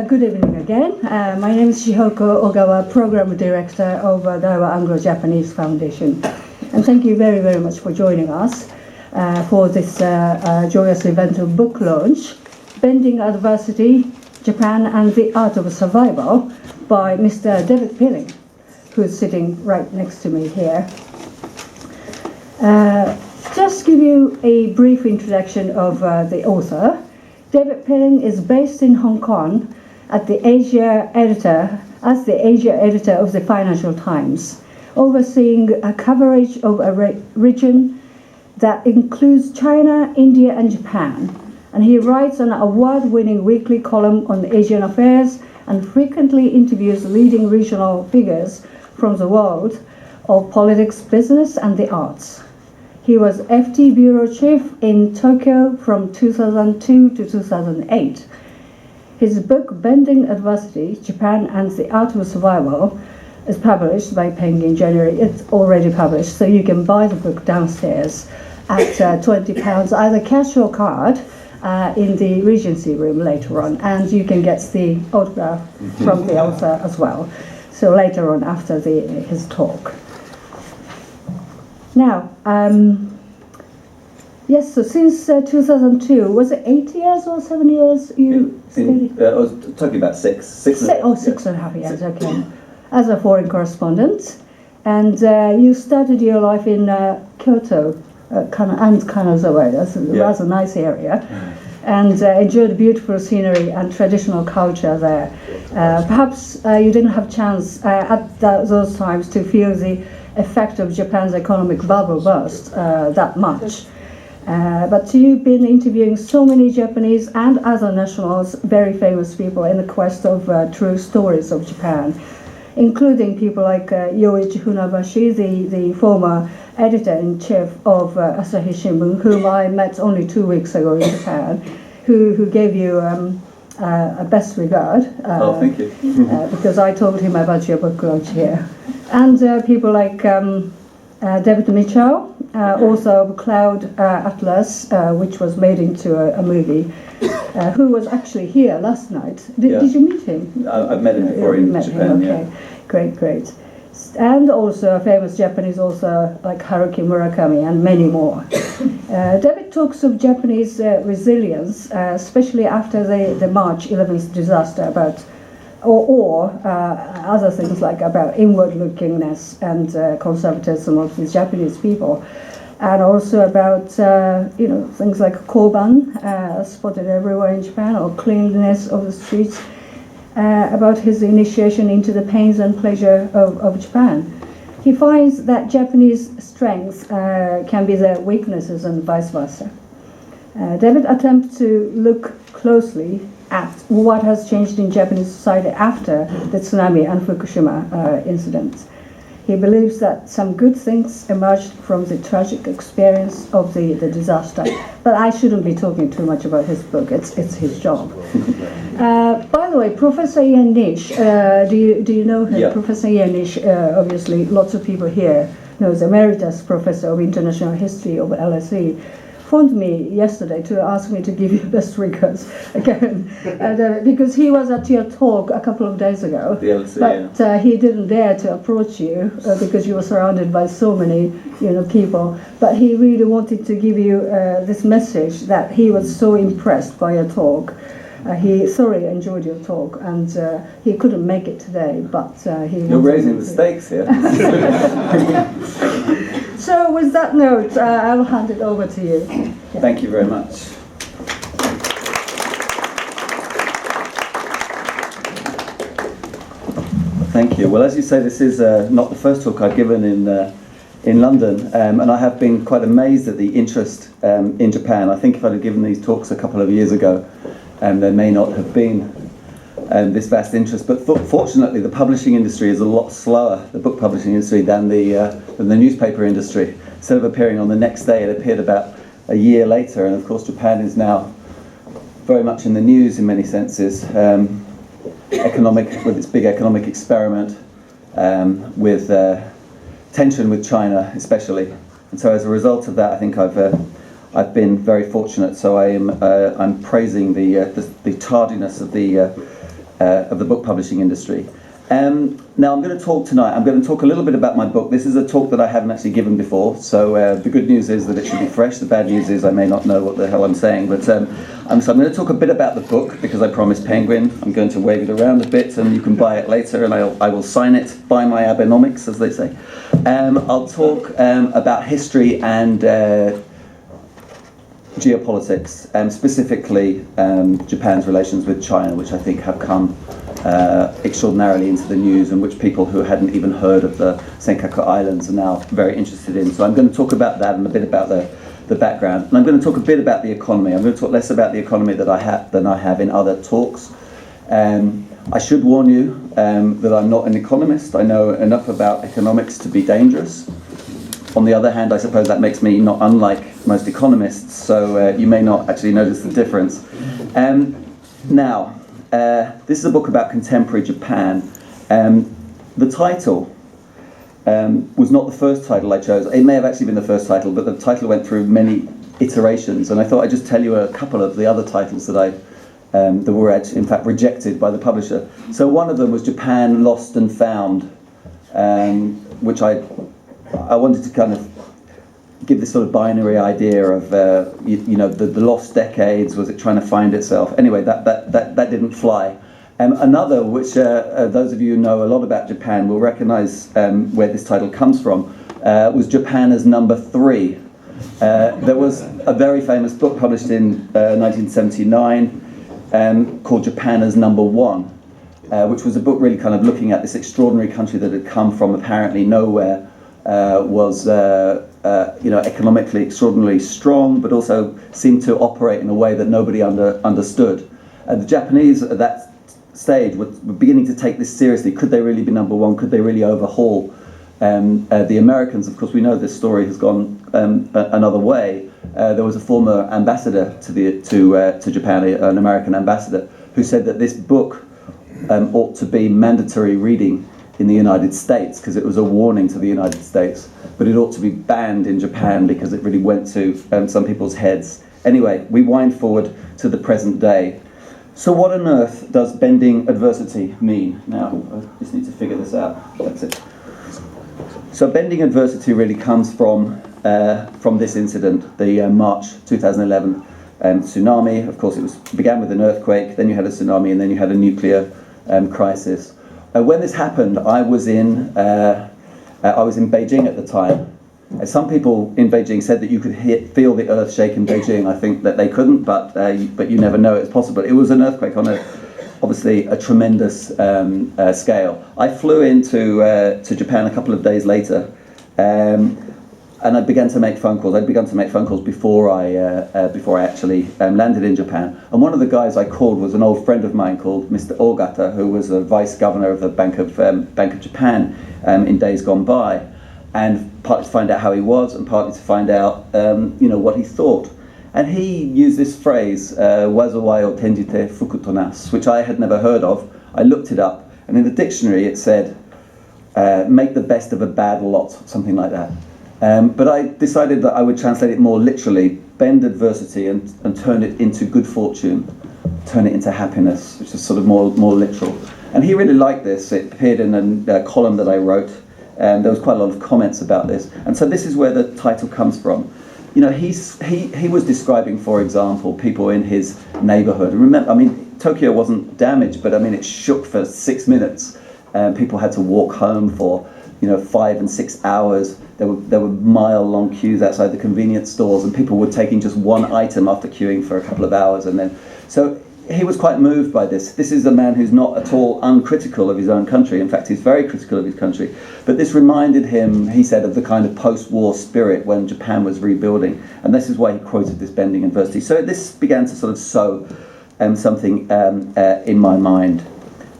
good evening again. My name is Shihoko Ogawa, Program Director of Diaoyu Anglo-Japanese Foundation. And thank you very, very much for joining us for this joyous event of book launch, Bending Adversity, Japan and the Art of Survival, by Mr. David Pilling, who's sitting right next to me here. Just give you a brief introduction of the author. David Pilling is based in Hong Kong as the Asia editor of the Financial Times, overseeing a coverage of a region that includes China, India, and Japan. And he writes an award-winning weekly column on Asian affairs and frequently interviews leading regional figures from the world of politics, business, and the arts. He was FT Bureau Chief in Tokyo from 2002 to 2008. His book, Bending Adversity, Japan and the Art of Survival, is published by Penguin in January. It's already published, so you can buy the book downstairs at £20, either cash or card, in the Regency room later on. And you can get the autograph from the author as well, so later on after his talk. Now, yes, so since 2002, was it 8 years or 7 years you studied? I was talking about six. 6.5 years, okay. As a foreign correspondent. And you started your life in Kyoto and Kanazawa. That's a rather nice area. And enjoyed beautiful scenery and traditional culture there. Perhaps you didn't have chance at those times to feel the effect of Japan's economic bubble burst that much. But you've been interviewing so many Japanese and other nationals, very famous people, in the quest of true stories of Japan, including people like Yoichi Funabashi, the former editor-in-chief of Asahi Shimbun, whom I met only 2 weeks ago in Japan, who gave you a best regard. Oh, thank you. Because I told him about your book launch here. And people like David Mitchell, author of Cloud Atlas, which was made into a movie, who was actually here last night. Did you meet him? I've met him before in Japan. Okay, great. And also a famous Japanese author like Haruki Murakami and many more. David talks of Japanese resilience, especially after the March 11th disaster, or other things like about inward-lookingness and conservatism of the Japanese people, and also about things like koban spotted everywhere in Japan, or cleanliness of the streets, about his initiation into the pains and pleasure of Japan. He finds that Japanese strengths can be their weaknesses and vice versa. David attempts to look closely at what has changed in Japanese society after the tsunami and Fukushima incidents. He believes that some good things emerged from the tragic experience of the disaster. But I shouldn't be talking too much about his book. It's his job. By the way, Professor Ian Nish, do you know him? Yeah. Professor Ian Nish, obviously lots of people here knows, Emeritus Professor of International History of LSE, phoned me yesterday to ask me to give you best regards again, because he was at your talk a couple of days ago, but he didn't dare to approach you because you were surrounded by so many people. But he really wanted to give you this message that he was so impressed by your talk. He thoroughly enjoyed your talk, and he couldn't make it today, but he... You're raising the stakes here. So with that note, I will hand it over to you. Yeah. Thank you very much. Thank you. Well, as you say, this is not the first talk I've given in London, and I have been quite amazed at the interest in Japan. I think if I'd have given these talks a couple of years ago, there may not have been this vast interest. But fortunately, the publishing industry is a lot slower, the book publishing industry, than the newspaper industry. Instead of appearing on the next day, it appeared about a year later. And of course, Japan is now very much in the news in many senses, with its big economic experiment, with tension with China especially. And so as a result of that, I think I've been very fortunate. So I'm praising the tardiness of the of the book publishing industry. Now I'm going to talk tonight, I'm going to talk a little bit about my book. This is a talk that I haven't actually given before, so the good news is that it should be fresh. The bad news is I may not know what the hell I'm saying, but so I'm going to talk a bit about the book, because I promised Penguin. I'm going to wave it around a bit, and you can buy it later, and I will sign it by my Abenomics, as they say. I'll talk about history and geopolitics, specifically Japan's relations with China, which I think have come extraordinarily into the news, and which people who hadn't even heard of the Senkaku Islands are now very interested in. So I'm going to talk about that and a bit about the background. And I'm going to talk a bit about the economy. I'm going to talk less about the economy than I have in other talks. I should warn you that I'm not an economist. I know enough about economics to be dangerous. On the other hand, I suppose that makes me not unlike most economists, so you may not actually notice the difference. Now, this is a book about contemporary Japan. The title was not the first title I chose. It may have actually been the first title, but the title went through many iterations, and I thought I'd just tell you a couple of the other titles that that were actually, in fact, rejected by the publisher. So one of them was Japan Lost and Found, which I wanted to kind of give this sort of binary idea of the lost decades. Was it trying to find itself? Anyway, that didn't fly. Another, which those of you who know a lot about Japan will recognise where this title comes from, was Japan as Number 3. There was a very famous book published in 1979 called Japan as Number 1, which was a book really kind of looking at this extraordinary country that had come from apparently nowhere, was economically extraordinarily strong, but also seemed to operate in a way that nobody understood. The Japanese at that stage were beginning to take this seriously. Could they really be number 1? Could they really overhaul the Americans? Of course, we know this story has gone another way. There was a former ambassador to Japan, an American ambassador, who said that this book ought to be mandatory reading in the United States, because it was a warning to the United States, but it ought to be banned in Japan because it really went to some people's heads. Anyway, we wind forward to the present day. So what on earth does bending adversity mean? Now, I just need to figure this out. That's it. So bending adversity really comes from this incident, the March 2011 tsunami. Of course, it began with an earthquake, then you had a tsunami, and then you had a nuclear crisis. When this happened, I was in Beijing at the time. Some people in Beijing said that you could feel the earth shake in Beijing. I think that they couldn't, but you never know. It's possible. It was an earthquake on obviously a tremendous scale. I flew into to Japan a couple of days later, and I began to make phone calls. I'd begun to make phone calls before I actually landed in Japan. And one of the guys I called was an old friend of mine called Mr. Ogata, who was a vice governor of the Bank of Japan in days gone by, and partly to find out how he was, and partly to find out what he thought. And he used this phrase, "wazawai o tenjite fukutonas," which I had never heard of. I looked it up, and in the dictionary it said, "make the best of a bad lot," something like that. But I decided that I would translate it more literally, bend adversity and turn it into good fortune, turn it into happiness, which is sort of more literal. And he really liked this. It appeared in a column that I wrote, and there was quite a lot of comments about this. And so this is where the title comes from. He was describing, for example, people in his neighborhood. Remember, Tokyo wasn't damaged, but it shook for 6 minutes. People had to walk home for 5 and 6 hours. There were mile-long queues outside the convenience stores, and people were taking just one item after queuing for a couple of hours, and then so he was quite moved by this. This is a man who's not at all uncritical of his own country. In fact, he's very critical of his country. But this reminded him, he said, of the kind of post-war spirit when Japan was rebuilding, and this is why he quoted this bending adversity. So this began to sort of sow something in my mind.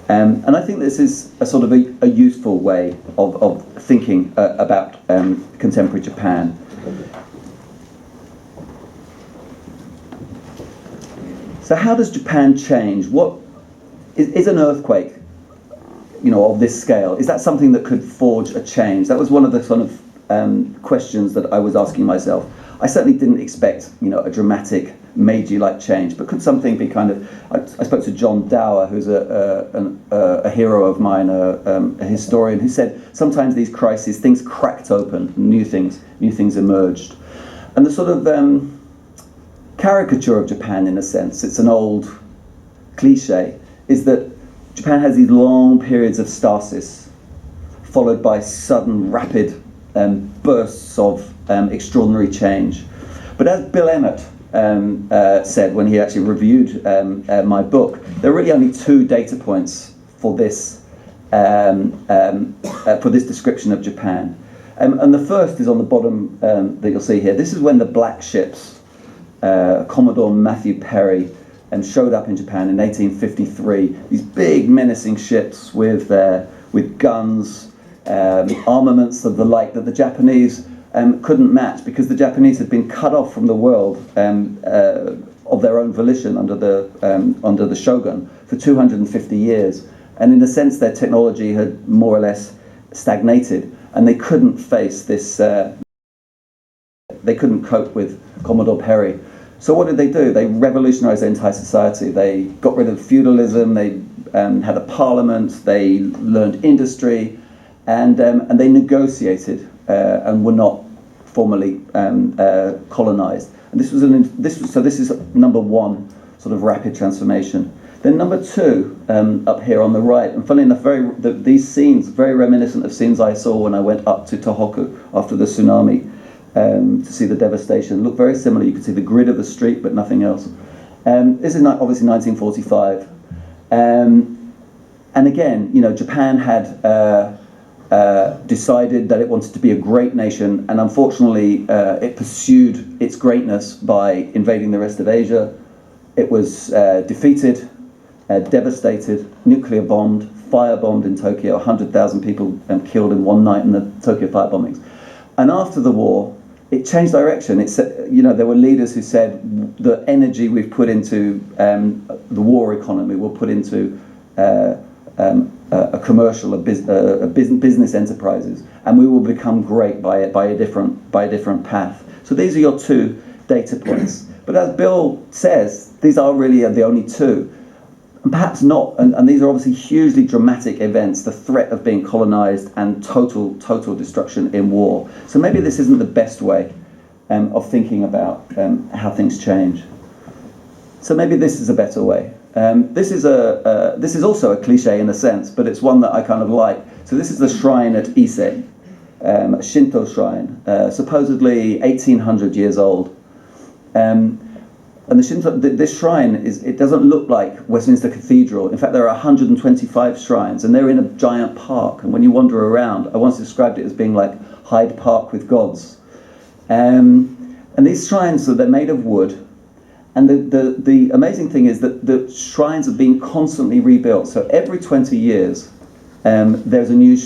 And I think this is a sort of a useful way of thinking about contemporary Japan. So how does Japan change? What is an earthquake, of this scale? Is that something that could forge a change? That was one of the sort of questions that I was asking myself. I certainly didn't expect, a dramatic Meiji-like change, but could something be kind of... I spoke to John Dower, who's a hero of mine, a historian, who said sometimes these crises, things cracked open, new things emerged. And the sort of caricature of Japan, in a sense, it's an old cliche, is that Japan has these long periods of stasis, followed by sudden, rapid bursts of extraordinary change. But as Bill Emmett said when he actually reviewed my book, there are really only two data points for this description of Japan. And the first is on the bottom that you'll see here. This is when the black ships, Commodore Matthew Perry, showed up in Japan in 1853. These big menacing ships with guns, armaments of the like that the Japanese couldn't match, because the Japanese had been cut off from the world of their own volition under the shogun for 250 years. And in a sense, their technology had more or less stagnated, and they couldn't face this. They couldn't cope with Commodore Perry. So what did they do? They revolutionized their entire society. They got rid of feudalism. They had a parliament. They learned industry, and they negotiated and were not formally colonized. And this is number one sort of rapid transformation. Then number two, up here on the right, and funnily enough, these scenes very reminiscent of scenes I saw when I went up to Tohoku after the tsunami to see the devastation. Look very similar. You could see the grid of the street, but nothing else. This is obviously 1945, and again, Japan had decided that it wanted to be a great nation, and unfortunately, it pursued its greatness by invading the rest of Asia. It was defeated, devastated, nuclear bombed, firebombed in Tokyo. 100,000 people killed in one night in the Tokyo firebombings. And after the war, it changed direction. It said, there were leaders who said the energy we've put into the war economy, we'll put into a commercial, business enterprises, and we will become great by a different path. So these are your two data points. But as Bill says, these are really the only two. And perhaps not, and these are obviously hugely dramatic events, the threat of being colonized and total destruction in war. So maybe this isn't the best way of thinking about how things change. So maybe this is a better way. This is also a cliche in a sense, but it's one that I kind of like. So this is the shrine at Ise, a Shinto shrine, supposedly 1,800 years old. And this shrine it doesn't look like Westminster Cathedral. In fact, there are 125 shrines, and they're in a giant park. And when you wander around, I once described it as being like Hyde Park with gods. And these shrines, they're made of wood. And the amazing thing is that the shrines are being constantly rebuilt. So every 20 years, there's a new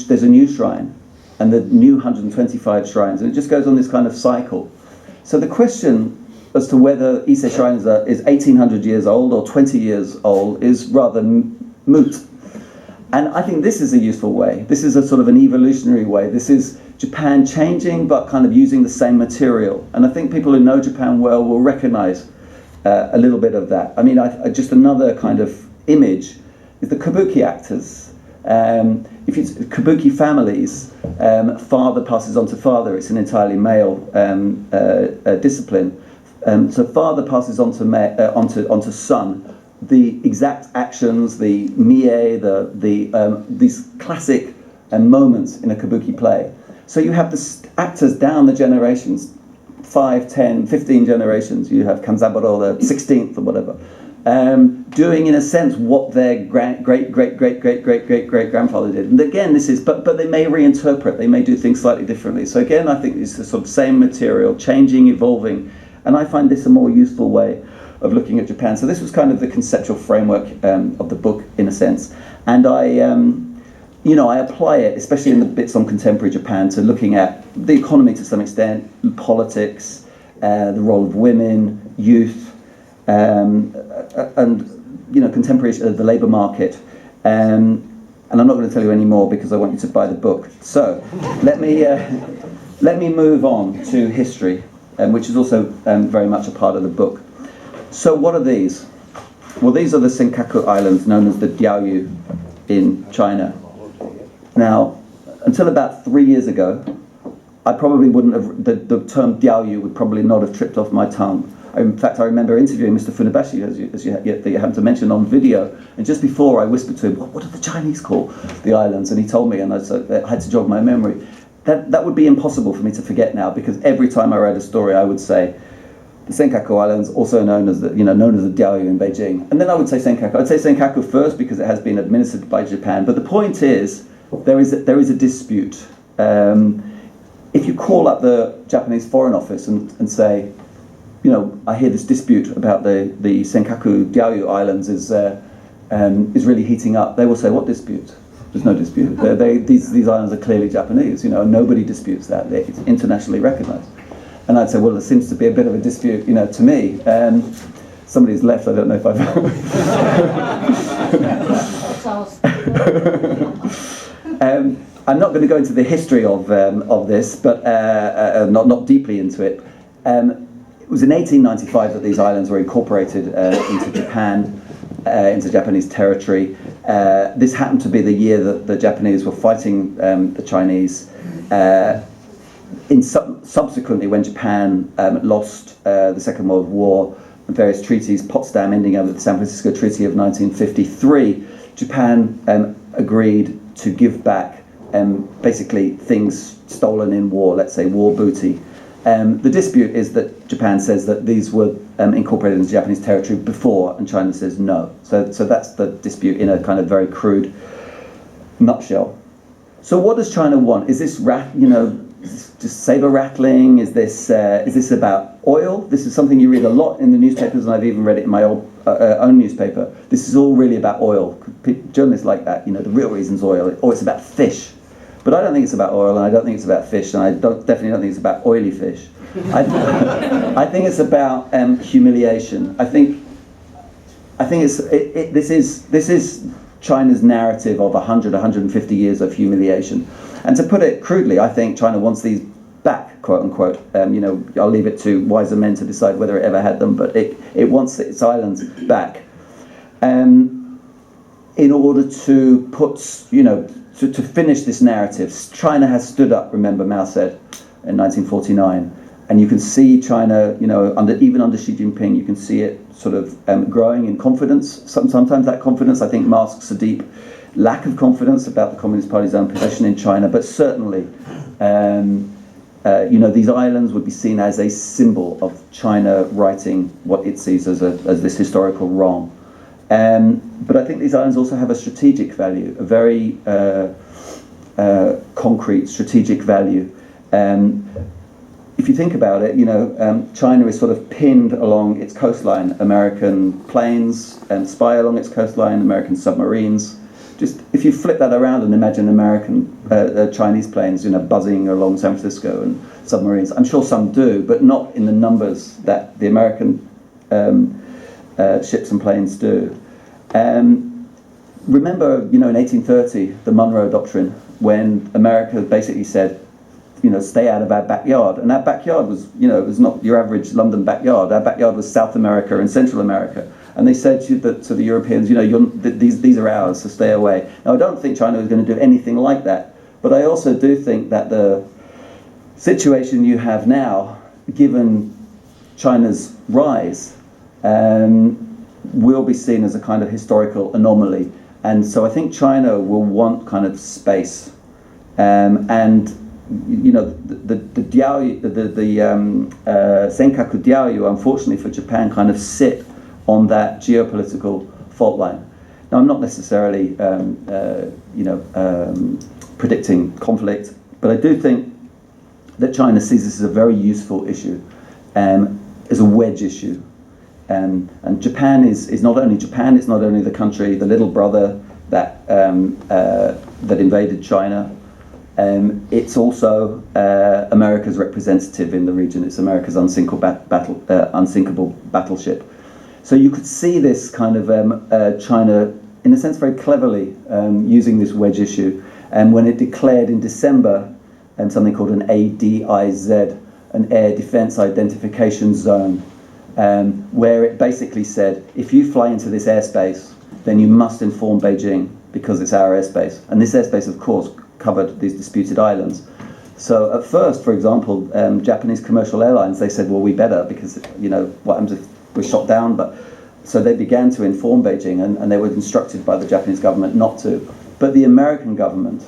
shrine, and the new 125 shrines, and it just goes on this kind of cycle. So the question as to whether Ise Shrine is 1,800 years old or 20 years old is rather moot. And I think this is a useful way. This is a sort of an evolutionary way. This is Japan changing, but kind of using the same material. And I think people who know Japan well will recognize a little bit of that. I mean, just another kind of image is the kabuki actors. If it's kabuki families, father passes on to father. It's an entirely male discipline. So father passes on to son the exact actions, the mie, these classic moments in a kabuki play. So you have the actors down the generations, 5, 10, 15 generations. You have Kanzaburo, the 16th or whatever, doing in a sense what their great grandfather did. And again, this is, but they may reinterpret, they may do things slightly differently. So again, I think it's the sort of same material, changing, evolving. And I find this a more useful way of looking at Japan. So this was kind of the conceptual framework of the book, in a sense. And I apply it, especially in the bits on contemporary Japan, to looking at the economy to some extent, politics, the role of women, youth, and contemporary the labour market. And I'm not going to tell you any more because I want you to buy the book. So let me move on to history, which is also very much a part of the book. So what are these? Well, these are the Senkaku Islands, known as the Diaoyu in China. Now, until about 3 years ago, I probably wouldn't have, the term Diaoyu would probably not have tripped off my tongue. In fact, I remember interviewing Mr. Funabashi, as you happened to mention, on video, and just before I whispered to him, what do the Chinese call the islands? And he told me, and I had to jog my memory. That would be impossible for me to forget now, because every time I read a story, I would say, the Senkaku Islands, also known as the Diaoyu in Beijing. And then I would say Senkaku. I'd say Senkaku first because it has been administered by Japan. But the point is, there is a dispute. If you call up the Japanese Foreign Office and say, I hear this dispute about the Senkaku Diaoyu Islands is really heating up, they will say, what dispute? There's no dispute. These islands are clearly Japanese. Nobody disputes that. It's internationally recognized. And I'd say, well, there seems to be a bit of a dispute, to me. Somebody's left. I don't know if I've. I'm not going to go into the history of this, but not deeply into it. It was in 1895 that these islands were incorporated into Japan, into Japanese territory. This happened to be the year that the Japanese were fighting the Chinese. Subsequently, when Japan lost the Second World War, and various treaties, Potsdam ending up with the San Francisco Treaty of 1953, Japan agreed to give back basically things stolen in war, let's say war booty. The dispute is that Japan says that these were incorporated into Japanese territory before, and China says no. So that's the dispute in a kind of very crude nutshell. So what does China want? Is this just saber rattling? Is this about oil? This is something you read a lot in the newspapers, and I've even read it in my own newspaper. This is all really about oil. Journalists like that. The real reason's oil, or it's about fish. But I don't think it's about oil, and I don't think it's about fish, and I definitely don't think it's about oily fish. I think it's about humiliation. I think this is China's narrative of 150 years of humiliation. And to put it crudely, I think China wants these back, quote unquote. I'll leave it to wiser men to decide whether it ever had them, but it wants its islands back. In order to put, to finish this narrative. China has stood up, remember Mao said in 1949. And you can see China, even under Xi Jinping, you can see it sort of growing in confidence. Sometimes that confidence, I think, masks a deep lack of confidence about the Communist Party's own position in China. But certainly, these islands would be seen as a symbol of China righting what it sees as this historical wrong. But I think these islands also have a strategic value, a very concrete strategic value. If you think about it, China is sort of pinned along its coastline. American planes spy along its coastline, American submarines. Just if you flip that around and imagine Chinese planes, buzzing along San Francisco and submarines. I'm sure some do, but not in the numbers that the American ships and planes do. Remember, in 1830, the Monroe Doctrine, when America basically said, stay out of our backyard. And our backyard was, it was not your average London backyard. Our backyard was South America and Central America. And they said to the Europeans, these are ours, so stay away. Now, I don't think China is going to do anything like that. But I also do think that the situation you have now, given China's rise, will be seen as a kind of historical anomaly. And so I think China will want kind of space. The Diaoyu, the Senkaku Diaoyu, unfortunately for Japan, kind of sit on that geopolitical fault line. Now, I'm not necessarily, predicting conflict, but I do think that China sees this as a very useful issue, as a wedge issue. And Japan is not only Japan; it's not only the country, the little brother that invaded China. It's also America's representative in the region. It's America's unsinkable battleship. So you could see this kind of China, in a sense, very cleverly using this wedge issue. And when it declared in December something called an ADIZ, an Air Defense Identification Zone, where it basically said, if you fly into this airspace, then you must inform Beijing because it's our airspace. And this airspace, of course, covered these disputed islands. So at first, for example, Japanese commercial airlines, they said, well, we better, because, what happens if we're shot down? But so they began to inform Beijing, and they were instructed by the Japanese government not to. But the American government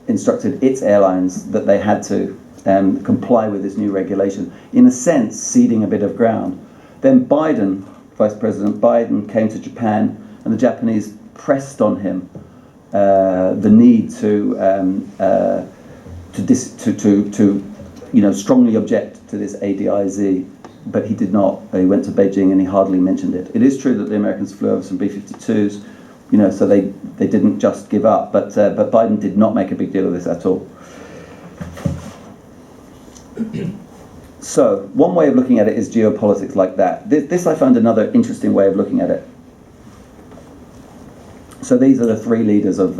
instructed its airlines that they had to comply with this new regulation, in a sense, ceding a bit of ground. Then Biden, Vice President Biden, came to Japan, and the Japanese pressed on him the need to strongly object to this ADIZ, but he did not. He went to Beijing and he hardly mentioned it. It is true that the Americans flew over some B-52s, so they didn't just give up, but Biden did not make a big deal of this at all. So one way of looking at it is geopolitics like that. This I found another interesting way of looking at it. So these are the three leaders of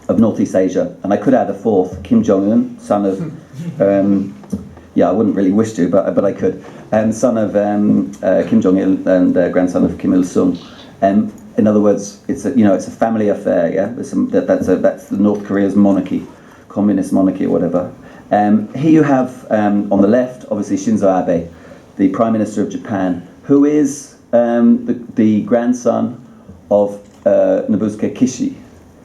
Northeast Asia, and I could add a fourth, Kim Jong-un, son of, I wouldn't really wish to, but I could, son of Kim Jong-il and grandson of Kim Il-sung. In other words, it's a family affair. Yeah, that's the North Korea's monarchy, communist monarchy or whatever. Here you have on the left, obviously Shinzo Abe, the Prime Minister of Japan, who is the grandson of Nobusuke Kishi.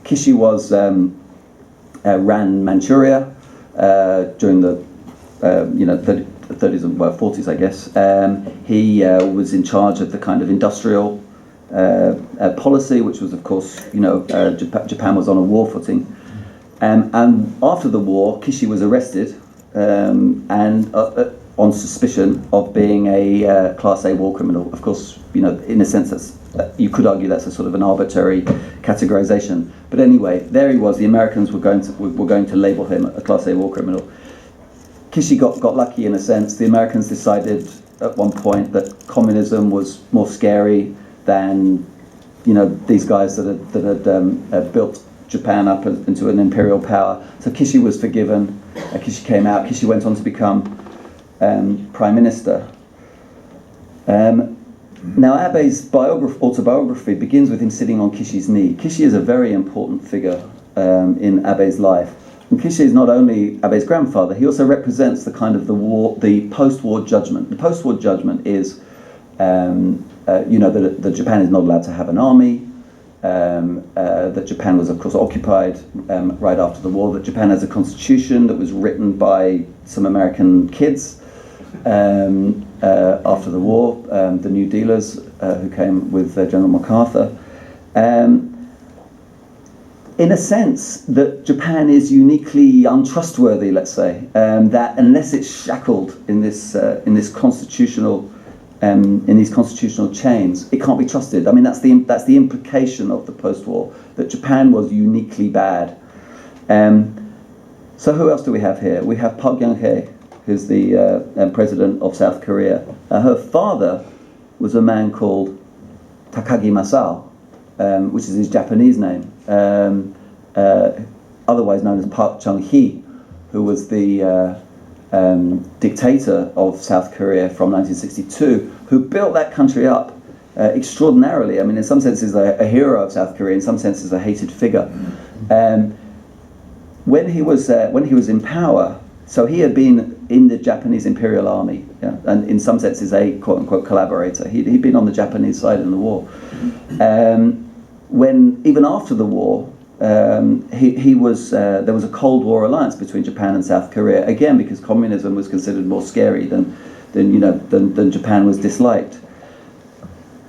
Kishi was ran Manchuria during the 30s and 40s, I guess. He was in charge of the kind of industrial policy, which was, of course, Japan was on a war footing. And after the war, Kishi was arrested and on suspicion of being a Class A war criminal. Of course, in a sense, you could argue that's a sort of an arbitrary categorization. But anyway, there he was. The Americans were going to label him a Class A war criminal. Kishi got lucky in a sense. The Americans decided at one point that communism was more scary than these guys that had built Japan up into an imperial power. So Kishi was forgiven. Kishi came out. Kishi went on to become prime minister. Now Abe's autobiography begins with him sitting on Kishi's knee. Kishi is a very important figure in Abe's life. And Kishi is not only Abe's grandfather, he also represents the kind of the post-war judgment. The post-war judgment is, that Japan is not allowed to have an army, that Japan was, of course, occupied right after the war, that Japan has a constitution that was written by some American kids after the war, the New Dealers who came with General MacArthur. In a sense, that Japan is uniquely untrustworthy, let's say, that unless it's shackled in this constitutional in these constitutional chains, it can't be trusted. I mean, that's the implication of the post-war, that Japan was uniquely bad. So who else do we have here? We have Park Geun-hye, who's the president of South Korea. Her father was a man called Takagi Masao, which is his Japanese name, otherwise known as Park Chung-hee, who was the dictator of South Korea from 1962, who built that country up extraordinarily. I mean, in some senses a hero of South Korea, in some senses a hated figure. When he was in power, so he had been in the Japanese Imperial Army, yeah, and in some senses a quote-unquote collaborator. He'd been on the Japanese side in the war. When even after the war, there was a Cold War alliance between Japan and South Korea, again because communism was considered more scary than Japan was disliked.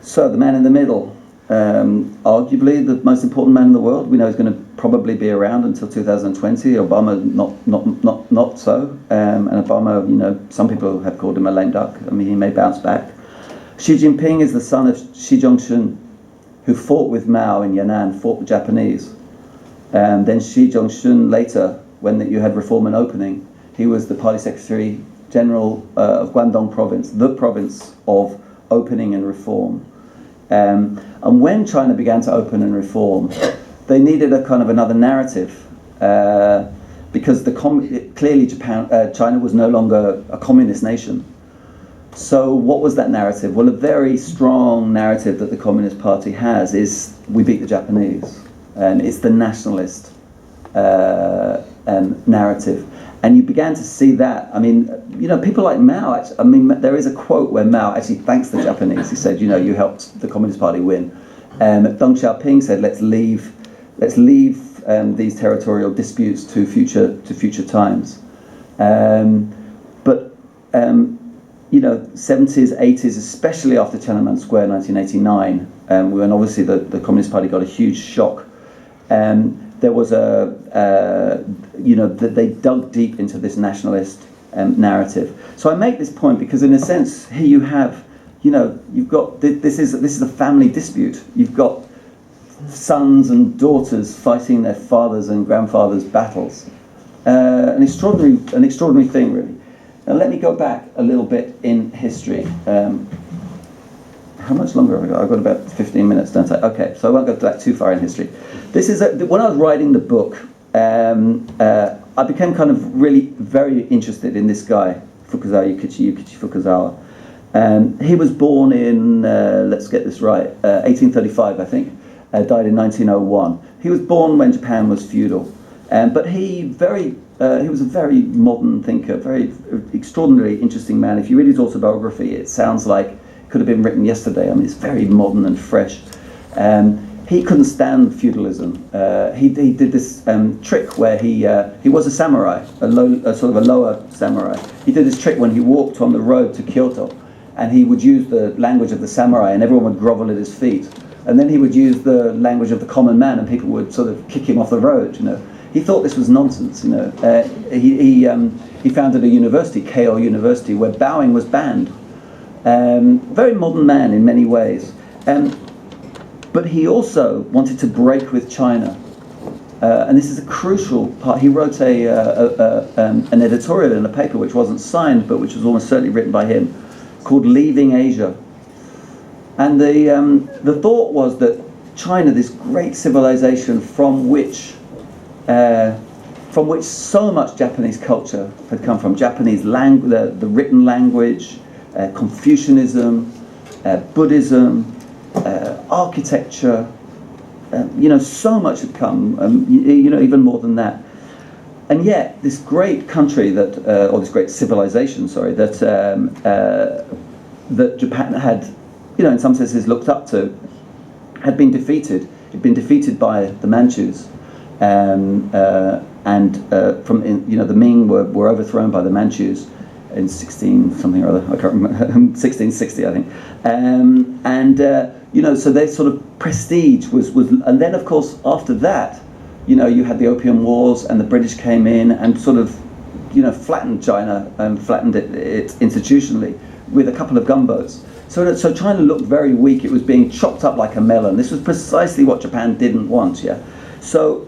So the man in the middle, arguably the most important man in the world, we know is going to probably be around until 2020. Obama not so, and Obama, some people have called him a lame duck. I mean, he may bounce back. Xi Jinping is the son of Xi Zhongxun, who fought with Mao in Yan'an, fought the Japanese. Then Xi Zhongxun later, when you had reform and opening, he was the party secretary general of Guangdong province, the province of opening and reform. And when China began to open and reform, they needed a kind of another narrative because clearly China was no longer a communist nation. So what was that narrative? Well, a very strong narrative that the Communist Party has is we beat the Japanese. It's the nationalist narrative. And you began to see that. I mean, people like Mao, actually, I mean, there is a quote where Mao actually thanks the Japanese. He said, you helped the Communist Party win. Deng Xiaoping said, let's leave these territorial disputes to future times. But 70s, 80s, especially after Tiananmen Square, 1989, when obviously the Communist Party got a huge shock. There was they dug deep into this nationalist narrative. So I make this point because, in a sense, here you have, you've got this is a family dispute. You've got sons and daughters fighting their fathers and grandfathers' battles. An extraordinary thing, really. Now let me go back a little bit in history. How much longer have I got? I've got about 15 minutes, don't I? Okay, so I won't go back too far in history. This is when I was writing the book, I became kind of really very interested in this guy, Yukichi Fukuzawa. He was born in, let's get this right, 1835, I think. Died in 1901. He was born when Japan was feudal, but he was a very modern thinker, very extraordinarily interesting man. If you read his autobiography, it sounds like it could have been written yesterday. I mean, it's very modern and fresh. He couldn't stand feudalism. He did this trick where he was a samurai, sort of a lower samurai. He did this trick when he walked on the road to Kyoto, and he would use the language of the samurai, and everyone would grovel at his feet. And then he would use the language of the common man, and people would sort of kick him off the road. He thought this was nonsense. He founded a university, Keio University, where bowing was banned. Very modern man in many ways. But he also wanted to break with China. And this is a crucial part. He wrote an editorial in a paper which wasn't signed, but which was almost certainly written by him, called Leaving Asia. And the thought was that China, this great civilization from which so much Japanese culture had come from, Japanese language, the written language, Confucianism, Buddhism, architecture, so much had come, even more than that. And yet, this great country or this great civilization, that Japan had, in some senses looked up to, had been defeated. It'd been defeated by the Manchus, the Ming were overthrown by the Manchus in 16-something or other. I can't remember, 1660, I think. So their sort of prestige was, and then of course after that, you had the Opium Wars, and the British came in and sort of, flattened China and flattened it institutionally with a couple of gunboats. So China looked very weak. It was being chopped up like a melon. This was precisely what Japan didn't want. Yeah. So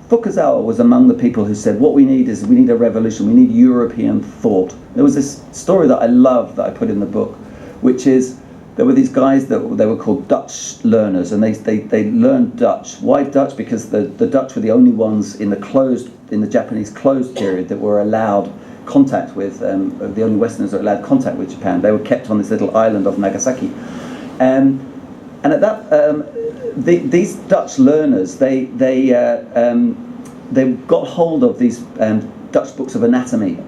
Fukuzawa was among the people who said, what we need a revolution. We need European thought. There was this story that I love that I put in the book, which is there were these guys they were called Dutch learners, and they learned Dutch. Why Dutch? Because the Dutch were the only ones in the Japanese closed period that were allowed contact with, the only Westerners that were allowed contact with Japan. They were kept on this little island of Nagasaki. And at that, these Dutch learners, they got hold of these Dutch books of anatomy,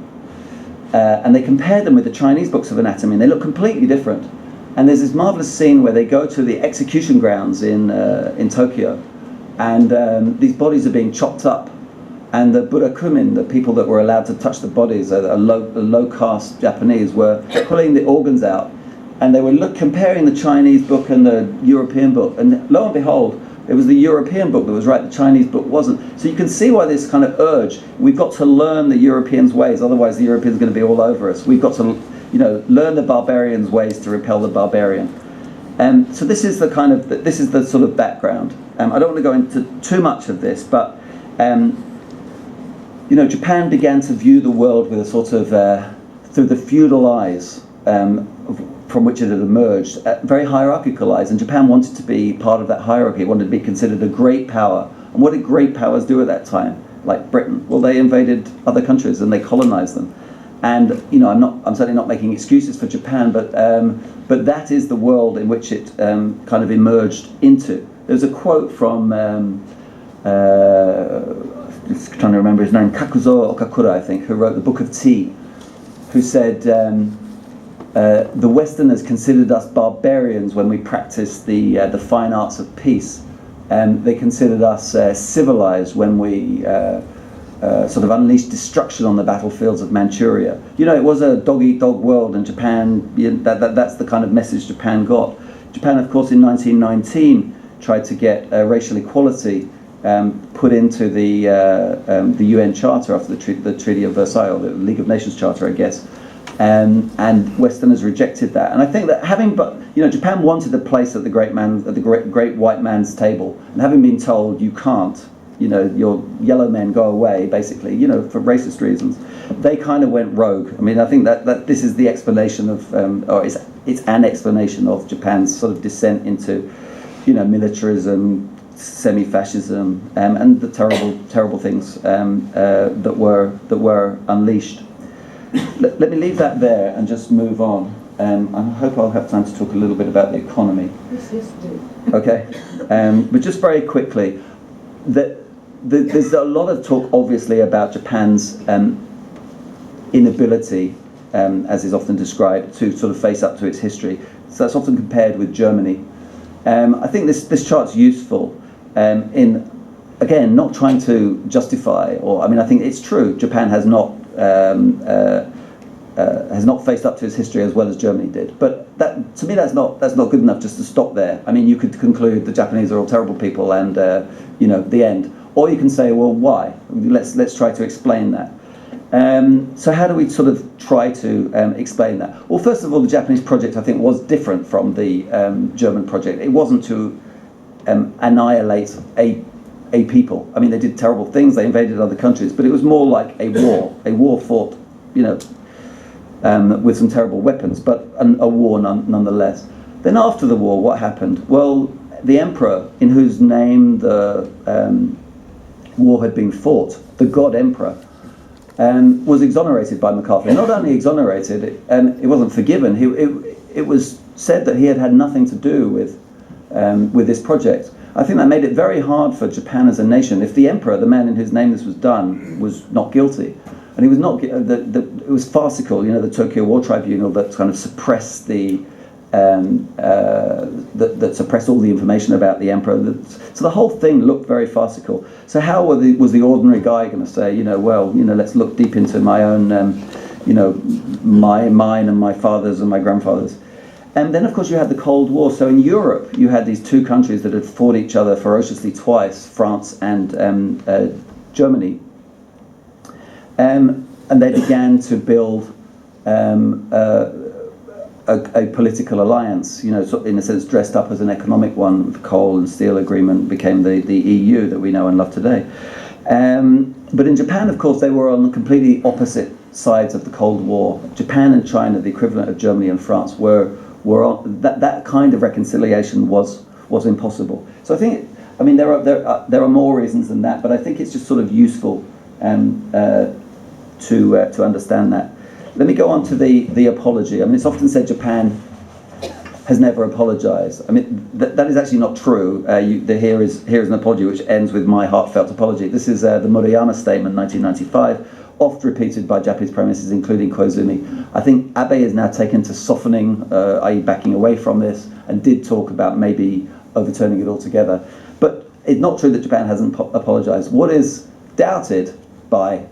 and they compared them with the Chinese books of anatomy, and they look completely different. And there's this marvelous scene where they go to the execution grounds in Tokyo, and these bodies are being chopped up, and the burakumin, the people that were allowed to touch the bodies, a low caste Japanese, were pulling the organs out, and they were comparing the Chinese book and the European book, and lo and behold, it was the European book that was right, the Chinese book wasn't. So you can see why this kind of urge, we've got to learn the Europeans' ways, otherwise the Europeans are going to be all over us. We've got to, learn the barbarians' ways to repel the barbarian. So this is the sort of background. I don't want to go into too much of this, but Japan began to view the world with a sort of through the feudal eyes from which it had emerged, very hierarchical eyes, and Japan wanted to be part of that hierarchy. It wanted to be considered a great power. And what did great powers do at that time? Like Britain? Well, they invaded other countries and they colonized them. And I'm certainly not making excuses for Japan, but that is the world in which it kind of emerged into. There's a quote from just trying to remember his name, Kakuzo Okakura, I think, who wrote the Book of Tea, who said the Westerners considered us barbarians when we practiced the fine arts of peace. They considered us civilized when we sort of unleashed destruction on the battlefields of Manchuria. It was a dog-eat-dog world in Japan. That's the kind of message Japan got. Japan, of course, in 1919 tried to get racial equality put into the UN Charter after the Treaty of Versailles, or the League of Nations Charter, I guess. And Westerners rejected that. And I think that Japan wanted a place at the great white man's table, and having been told you can't, your yellow men go away, basically, for racist reasons, they kind of went rogue. I mean, I think that this is the explanation of, or it's an explanation of Japan's sort of descent into, militarism, semi-fascism, and the terrible things that were unleashed. Let me leave that there and just move on. I hope I'll have time to talk a little bit about the economy. Yes, do. Okay, but just very quickly, there's a lot of talk, obviously, about Japan's inability, as is often described, to sort of face up to its history. So that's often compared with Germany. I think this chart's useful in, again, not trying to justify, I think it's true, Japan has not faced up to its history as well as Germany did. But to me, that's not good enough just to stop there. I mean, you could conclude the Japanese are all terrible people, and the end. Or you can say, well, why? Let's try to explain that. So how do we sort of try to explain that? Well, first of all, the Japanese project, I think, was different from the German project. It wasn't to annihilate a people. I mean, they did terrible things, they invaded other countries, but it was more like a war fought, with some terrible weapons, but a war nonetheless. Then after the war, what happened? Well, the emperor, in whose name the war had been fought, the god emperor, was exonerated by MacArthur. Not only exonerated, it wasn't forgiven. It was said that he had nothing to do with this project. I think that made it very hard for Japan as a nation. If the emperor, the man in whose name this was done, was not guilty, and he was not, it was farcical. The Tokyo War Tribunal that kind of suppressed that suppressed all the information about the emperor. So the whole thing looked very farcical. So how was the ordinary guy going to say, let's look deep into my own, mine and my father's and my grandfather's. And then, of course, you had the Cold War. So in Europe, you had these two countries that had fought each other ferociously twice, France and Germany. And they began to build a political alliance, sort of in a sense dressed up as an economic one, with the coal and steel agreement became the EU that we know and love today. But in Japan, of course, they were on the completely opposite sides of the Cold War. Japan and China, the equivalent of Germany and France, were on, that kind of reconciliation was impossible. So I think, there are more reasons than that, but I think it's just sort of useful to understand that. Let me go on to the apology. It's often said Japan has never apologized. That is actually not true. Here is an apology which ends with my heartfelt apology. This is the Murayama Statement, 1995, oft repeated by Japanese prime ministers, including Koizumi. I think Abe is now taken to softening, i.e. backing away from this, and did talk about maybe overturning it altogether. But it's not true that Japan hasn't apologized. What is doubted by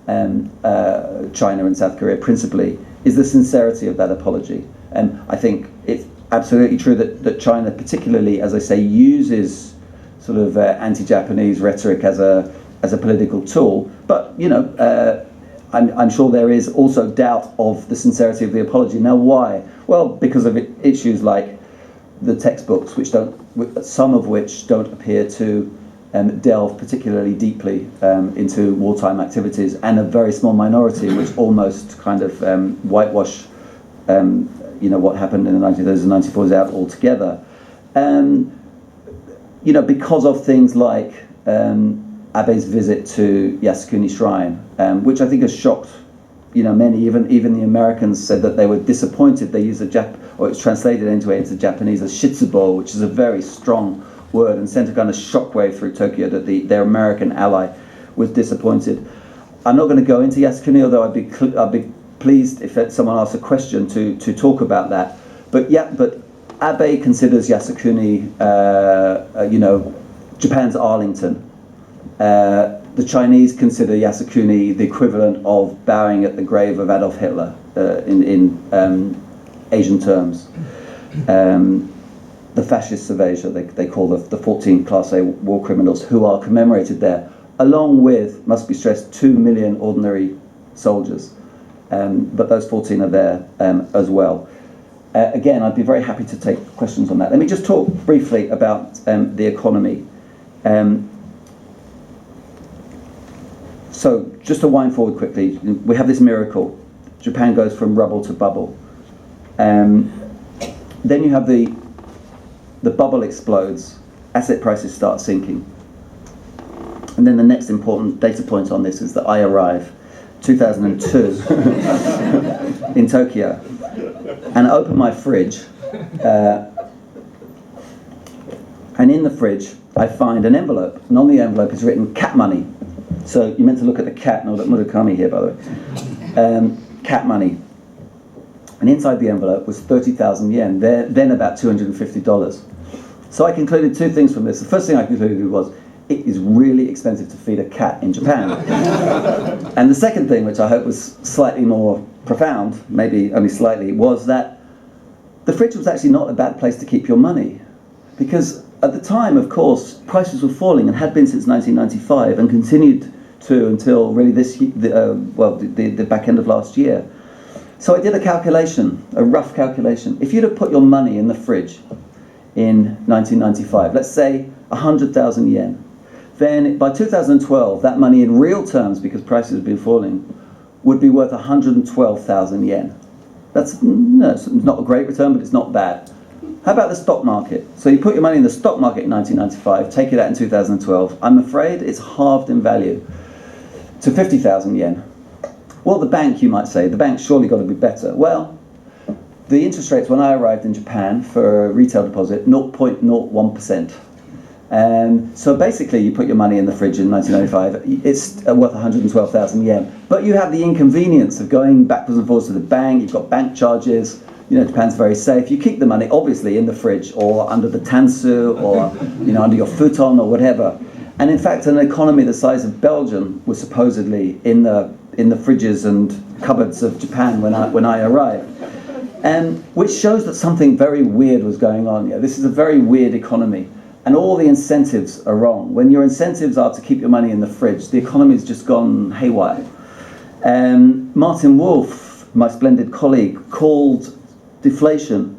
China and South Korea principally is the sincerity of that apology. And I think it's absolutely true that China particularly, as I say, uses sort of anti-Japanese rhetoric as a political tool. But I'm sure there is also doubt of the sincerity of the apology. Now, why? Well, because of issues like the textbooks, some of which don't appear to delve particularly deeply into wartime activities, and a very small minority which almost kind of whitewash what happened in the 1930s and 1940s out altogether. Because of things like Abe's visit to Yasukuni Shrine, which I think has shocked many, even the Americans said that they were disappointed. They used or it's translated into Japanese as shitsubo, which is a very strong word, and sent a kind of shockwave through Tokyo that their American ally was disappointed. I'm not going to go into Yasukuni, although I'd be pleased if someone asks a question to talk about that. But Abe considers Yasukuni, Japan's Arlington. The Chinese consider Yasukuni the equivalent of bowing at the grave of Adolf Hitler in Asian terms. The fascists of Asia, they call the 14 Class A war criminals, who are commemorated there, along with, must be stressed, 2 million ordinary soldiers. But those 14 are there as well. Again, I'd be very happy to take questions on that. Let me just talk briefly about the economy. So, just to wind forward quickly, we have this miracle. Japan goes from rubble to bubble. Then you have the bubble explodes, asset prices start sinking. And then the next important data point on this is that I arrive, 2002, in Tokyo, and I open my fridge, and in the fridge I find an envelope, and on the envelope is written cat money. So you're meant to look at the cat, not at Murakami here, by the way. Cat money. And inside the envelope was 30,000 yen, then about $250. So I concluded two things from this. The first thing I concluded was, it is really expensive to feed a cat in Japan. And the second thing, which I hope was slightly more profound, maybe only slightly, was that the fridge was actually not a bad place to keep your money. Because at the time, of course, prices were falling and had been since 1995 and continued to until really the back end of last year. So I did a calculation, a rough calculation. If you'd have put your money in the fridge in 1995, let's say 100,000 yen, then by 2012, that money in real terms, because prices have been falling, would be worth 112,000 yen. It's not a great return, but it's not bad. How about the stock market? So you put your money in the stock market in 1995, take it out in 2012. I'm afraid it's halved in value to 50,000 yen. Well, the bank, you might say, the bank's surely got to be better. Well, the interest rates when I arrived in Japan for a retail deposit, 0.01%. So basically, you put your money in the fridge in 1995, it's worth 112,000 yen. But you have the inconvenience of going backwards and forwards to the bank, you've got bank charges, Japan's very safe. You keep the money, obviously, in the fridge or under the tansu or, under your futon or whatever. And in fact, an economy the size of Belgium was supposedly in the fridges and cupboards of Japan when I arrived. Which shows that something very weird was going on. This is a very weird economy. And all the incentives are wrong. When your incentives are to keep your money in the fridge, the economy's just gone haywire. Martin Wolf, my splendid colleague, called deflation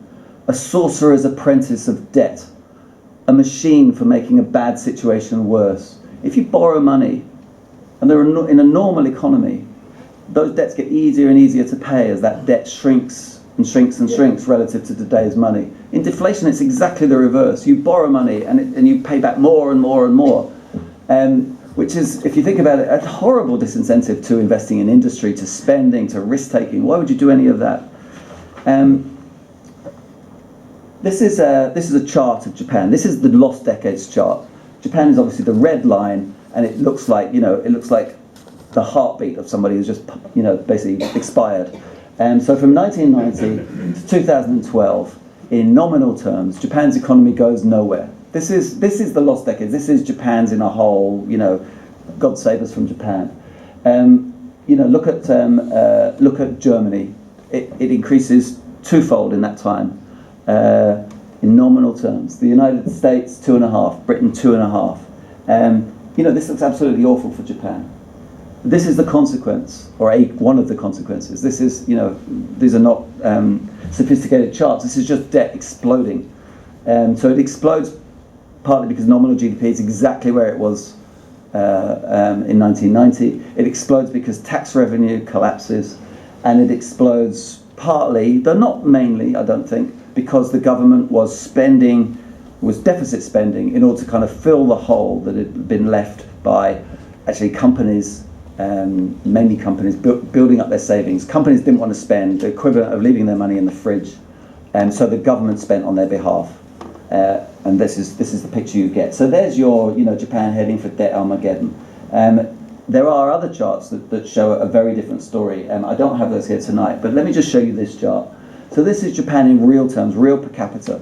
a sorcerer's apprentice of debt, a machine for making a bad situation worse. If you borrow money, and in a normal economy, those debts get easier and easier to pay as that debt shrinks and shrinks and shrinks relative to today's money. In deflation, it's exactly the reverse. You borrow money and you pay back more and more and more, which is, if you think about it, a horrible disincentive to investing in industry, to spending, to risk-taking. Why would you do any of that? This is a chart of Japan. This is the lost decades chart. Japan is obviously the red line, and it looks like the heartbeat of somebody who's just basically expired. So from 1990 to 2012, in nominal terms, Japan's economy goes nowhere. This is the lost decades. This is Japan's in a hole. God save us from Japan. Look at Germany. It increases twofold in that time. In nominal terms, the United States 2.5, Britain 2.5. This looks absolutely awful for Japan. This is the consequence, or one of the consequences. This is, these are not sophisticated charts. This is just debt exploding. So it explodes partly because nominal GDP is exactly where it was in 1990. It explodes because tax revenue collapses, and it explodes partly, though not mainly, I don't think, because the government was deficit spending in order to kind of fill the hole that had been left by actually companies mainly companies building up their savings. Companies didn't want to spend the equivalent of leaving their money in the fridge, and so the government spent on their behalf. And this is the picture you get. So there's your, Japan heading for debt Armageddon. There are other charts that show a very different story. I don't have those here tonight, but let me just show you this chart. So this is Japan in real terms, real per capita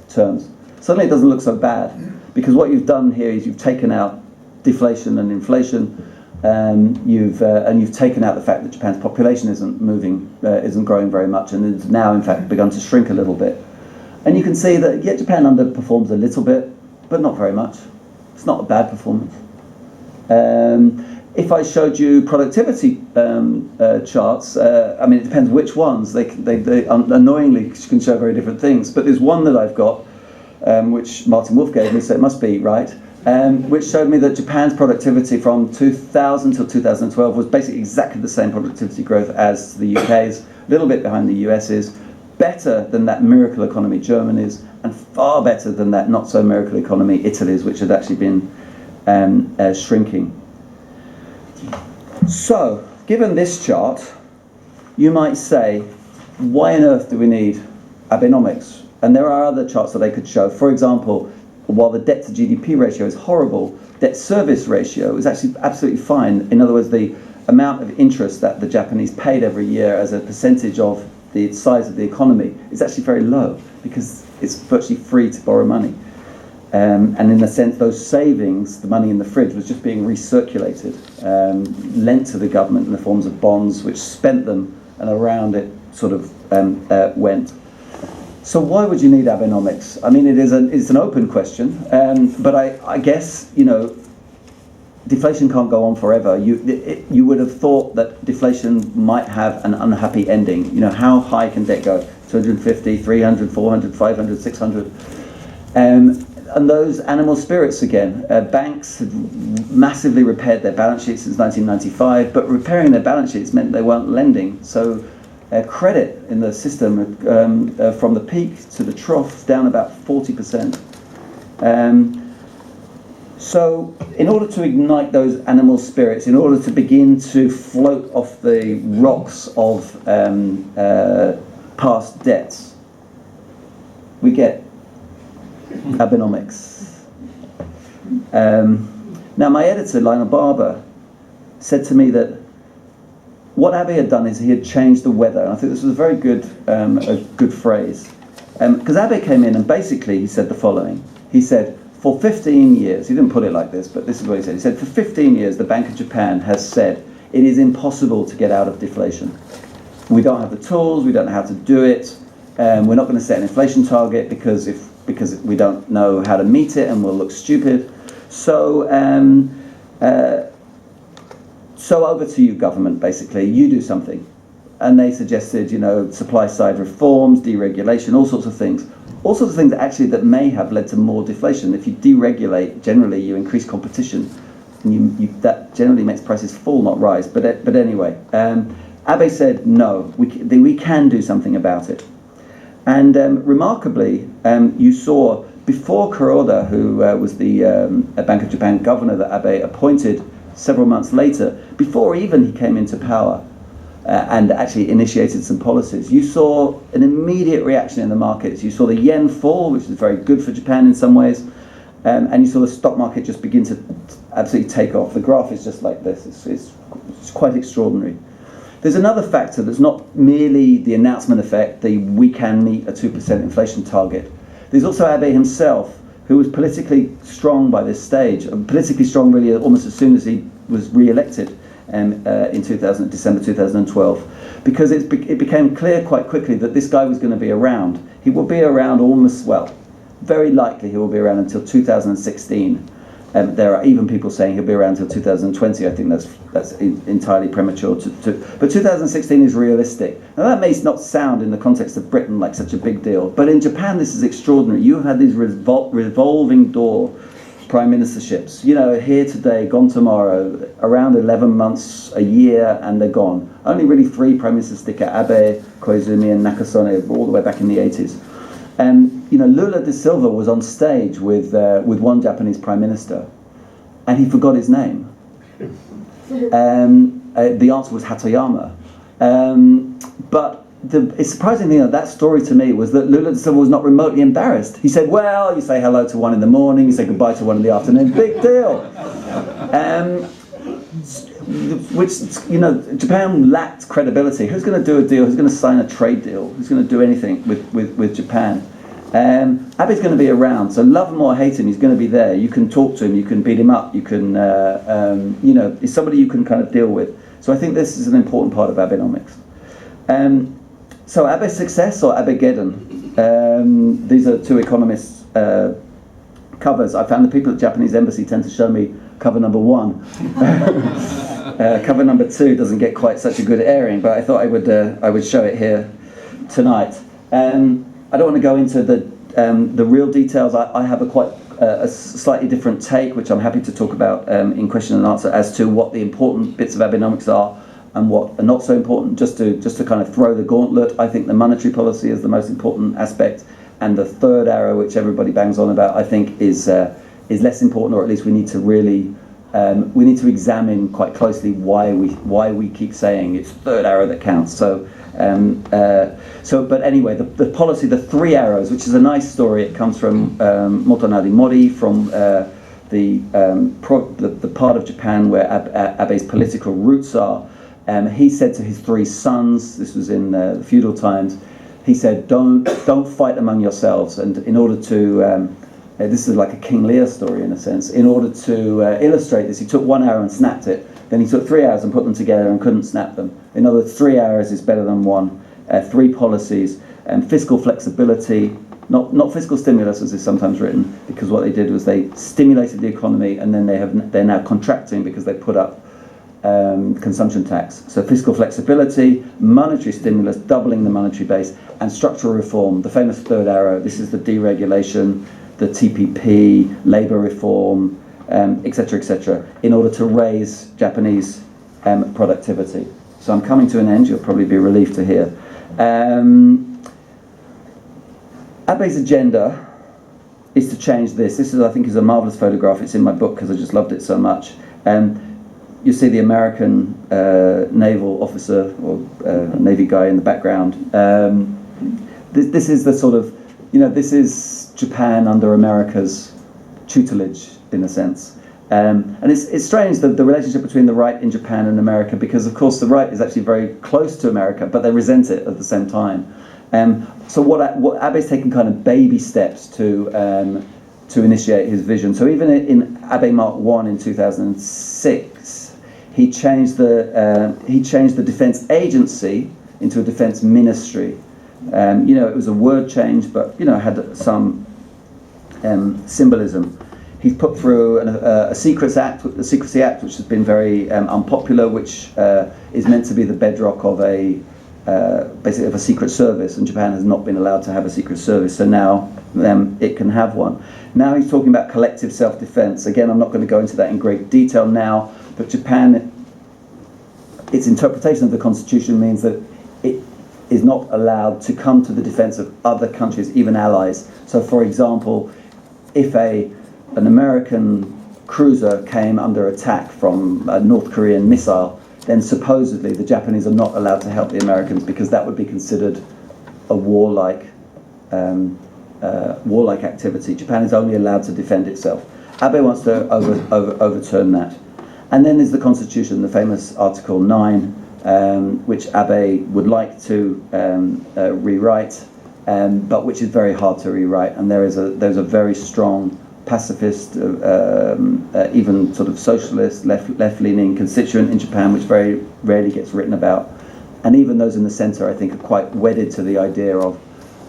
terms. Suddenly it doesn't look so bad, because what you've done here is you've taken out deflation and inflation. You've taken out the fact that Japan's population isn't growing very much, and it's now in fact begun to shrink a little bit. And you can see that Japan underperforms a little bit, but not very much. It's not a bad performance. If I showed you productivity charts, it depends which ones. They annoyingly can show very different things. But there's one that I've got, which Martin Wolf gave me, so it must be right, which showed me that Japan's productivity from 2000 till 2012 was basically exactly the same productivity growth as the UK's, a little bit behind the US's, better than that miracle economy Germany's, and far better than that not so miracle economy Italy's, which had actually been shrinking. So, given this chart, you might say, why on earth do we need Abenomics? And there are other charts that I could show. For example, while the debt to GDP ratio is horrible, debt service ratio is actually absolutely fine. In other words, the amount of interest that the Japanese paid every year as a percentage of the size of the economy is actually very low, because it's virtually free to borrow money. And in a sense, those savings, the money in the fridge, was just being recirculated, lent to the government in the forms of bonds, which spent them, and around it sort of went. So why would you need Abenomics? I mean, it's an open question, but I guess, deflation can't go on forever. You would have thought that deflation might have an unhappy ending. How high can debt go? 250, 300, 400, 500, 600. And those animal spirits again. Banks had massively repaired their balance sheets since 1995, but repairing their balance sheets meant they weren't lending. So credit in the system from the peak to the trough down about 40%. So in order to ignite those animal spirits, in order to begin to float off the rocks of past debts, we get Abenomics. Now my editor, Lionel Barber, said to me that what Abe had done is he had changed the weather. And I think this was a very good phrase. Because Abe came in and basically he said the following. He said, for 15 years, he didn't put it like this, but this is what he said. He said, for 15 years, the Bank of Japan has said it is impossible to get out of deflation. We don't have the tools, we don't know how to do it, we're not going to set an inflation target because we don't know how to meet it and we'll look stupid. So over to you, government, basically. You do something. And they suggested, supply side reforms, deregulation, all sorts of things. All sorts of things actually that may have led to more deflation. If you deregulate, generally you increase competition, and that generally makes prices fall, not rise. But anyway, Abe said no, we can do something about it. And remarkably, you saw before Kuroda, who was the Bank of Japan governor that Abe appointed several months later, before even he came into power, and actually initiated some policies, you saw an immediate reaction in the markets. You saw the yen fall, which is very good for Japan in some ways, and you saw the stock market just begin to absolutely take off. The graph is just like this. It's quite extraordinary. There's another factor that's not merely the announcement effect, we can meet a 2% inflation target. There's also Abe himself, who was politically strong by this stage, politically strong really almost as soon as he was re-elected in December 2012, because it became clear quite quickly that this guy was going to be around. He will be around very likely he will be around until 2016. There are even people saying he'll be around until 2020. I think that's entirely premature. But 2016 is realistic. Now that may not sound in the context of Britain like such a big deal, but in Japan this is extraordinary. You had these revolving door prime ministerships, here today, gone tomorrow, around 11 months, a year, and they're gone. Only really 3 prime ministers stick at Abe, Koizumi, and Nakasone, all the way back in the 80s. Lula da Silva was on stage with one Japanese prime minister, and he forgot his name. The answer was Hatoyama. But it's surprising thing that story to me was that Lula da Silva was not remotely embarrassed. He said, well, you say hello to one in the morning, you say goodbye to one in the afternoon, big deal. Which, Japan lacked credibility. Who's going to do a deal? Who's going to sign a trade deal? Who's going to do anything with Japan? Abe's going to be around, so love him or hate him, he's going to be there. You can talk to him, you can beat him up, you can, he's somebody you can kind of deal with. So I think this is an important part of Abenomics. So Abe's success or Abegeddon? These are two economists' covers. I found the people at the Japanese embassy tend to show me cover number 1. Cover number 2 doesn't get quite such a good airing, but I thought I would show it here tonight. I don't want to go into the real details. I have a slightly different take, which I'm happy to talk about in question and answer, as to what the important bits of Abenomics are and what are not so important. Just to kind of throw the gauntlet, I think the monetary policy is the most important aspect, and the third arrow, which everybody bangs on about, I think is less important, or at least we need to really examine quite closely why we keep saying it's third arrow that counts. But anyway, the policy, the 3 arrows, which is a nice story. It comes from Motonari Mori, from the part of Japan where Abe's political roots are. He said to his 3 sons, this was in the feudal times, he said, don't fight among yourselves. And in order to, this is like a King Lear story in a sense, in order to illustrate this, he took 1 arrow and snapped it. Then he took 3 arrows and put them together and couldn't snap them. In other words, 3 arrows is better than 1. 3 policies, fiscal flexibility, not fiscal stimulus as is sometimes written, because what they did was they stimulated the economy, and then they're now contracting because they put up consumption tax. So fiscal flexibility, monetary stimulus, doubling the monetary base, and structural reform. The famous third arrow. This is the deregulation, the TPP, labour reform, etc., in order to raise Japanese productivity. So I'm coming to an end. You'll probably be relieved to hear. Abe's agenda is to change this. This is, I think, is a marvelous photograph. It's in my book because I just loved it so much. You see the American naval officer or Navy guy in the background. This is the sort of, this is Japan under America's tutelage, in a sense. And it's strange, the relationship between the right in Japan and America, because of course the right is actually very close to America, but they resent it at the same time. So what Abe's taken kind of baby steps to initiate his vision. So even in Abe Mark I in 2006, he changed the defense agency into a defense ministry. It was a word change, but had some symbolism. He's put through a Secrecy Act, which has been very unpopular, which is meant to be the bedrock of basically of a secret service, and Japan has not been allowed to have a secret service, so now it can have one. Now he's talking about collective self-defense. Again, I'm not going to go into that in great detail now, but Japan, its interpretation of the constitution means that it is not allowed to come to the defense of other countries, even allies. So, for example, if an American cruiser came under attack from a North Korean missile, then supposedly the Japanese are not allowed to help the Americans, because that would be considered a warlike activity. Japan is only allowed to defend itself. Abe wants to overturn that. And then there's the Constitution, the famous Article 9, which Abe would like to rewrite, but which is very hard to rewrite. And there's a very strong pacifist, even sort of socialist, left-leaning constituent in Japan, which very rarely gets written about. And even those in the centre, I think, are quite wedded to the idea of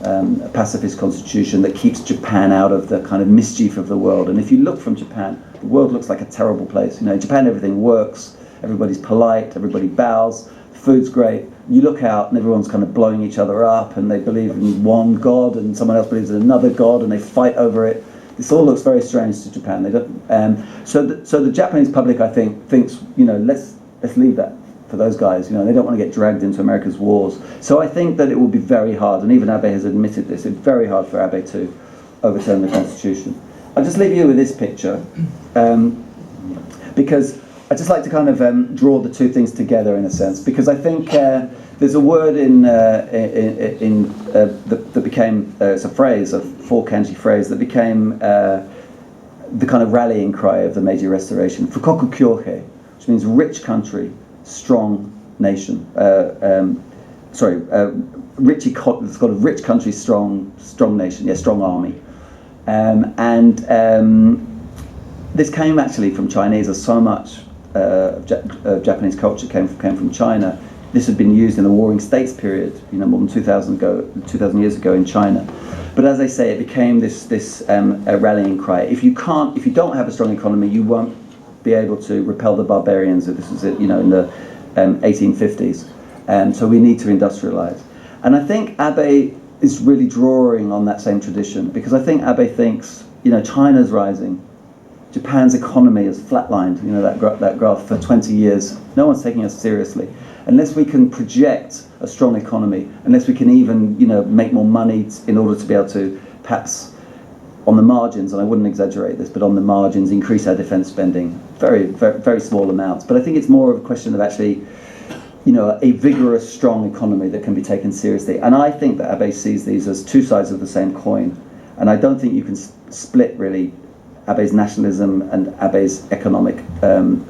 a pacifist constitution that keeps Japan out of the kind of mischief of the world. And if you look from Japan, the world looks like a terrible place. In Japan, everything works, everybody's polite, everybody bows, food's great. You look out and everyone's kind of blowing each other up, and they believe in one god and someone else believes in another god, and they fight over it. This all looks very strange to Japan. They don't. So the Japanese public, I think, thinks, let's leave that for those guys. They don't want to get dragged into America's wars. So I think that it will be very hard, and even Abe has admitted this. It's very hard for Abe to overturn the constitution. I'll just leave you with this picture, because I'd just like to kind of draw the two things together in a sense, because I think there's a word that became, it's a phrase, a 4 kanji phrase that became the kind of rallying cry of the Meiji Restoration, Fukoku Kyohei, which means rich country, strong nation. It's got a rich country, strong nation, strong army. This came actually from Chinese, as so much of Japanese culture came from China. This had been used in the Warring States period, more than 2,000 years ago in China. But as I say, it became this a rallying cry. If you don't have a strong economy, you won't be able to repel the barbarians. This was in the 1850s. So we need to industrialize. And I think Abe is really drawing on that same tradition, because I think Abe thinks, China's rising. Japan's economy has flatlined, that graph for 20 years. No one's taking us seriously. Unless we can project a strong economy, unless we can even, make more money in order to be able to, perhaps on the margins, and I wouldn't exaggerate this, but on the margins, increase our defense spending, very, very, very small amounts. But I think it's more of a question of actually, a vigorous, strong economy that can be taken seriously. And I think that Abe sees these as two sides of the same coin. And I don't think you can split, really, Abe's nationalism and Abe's economic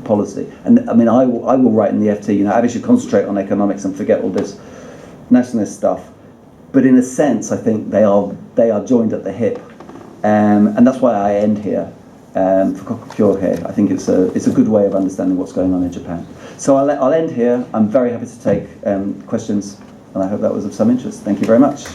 policy. And I mean, I will write in the FT, Abe should concentrate on economics and forget all this nationalist stuff. But in a sense, I think they are joined at the hip. And that's why I end here. Fukoku Kyohei. I think it's a good way of understanding what's going on in Japan. So I'll end here. I'm very happy to take questions, and I hope that was of some interest. Thank you very much.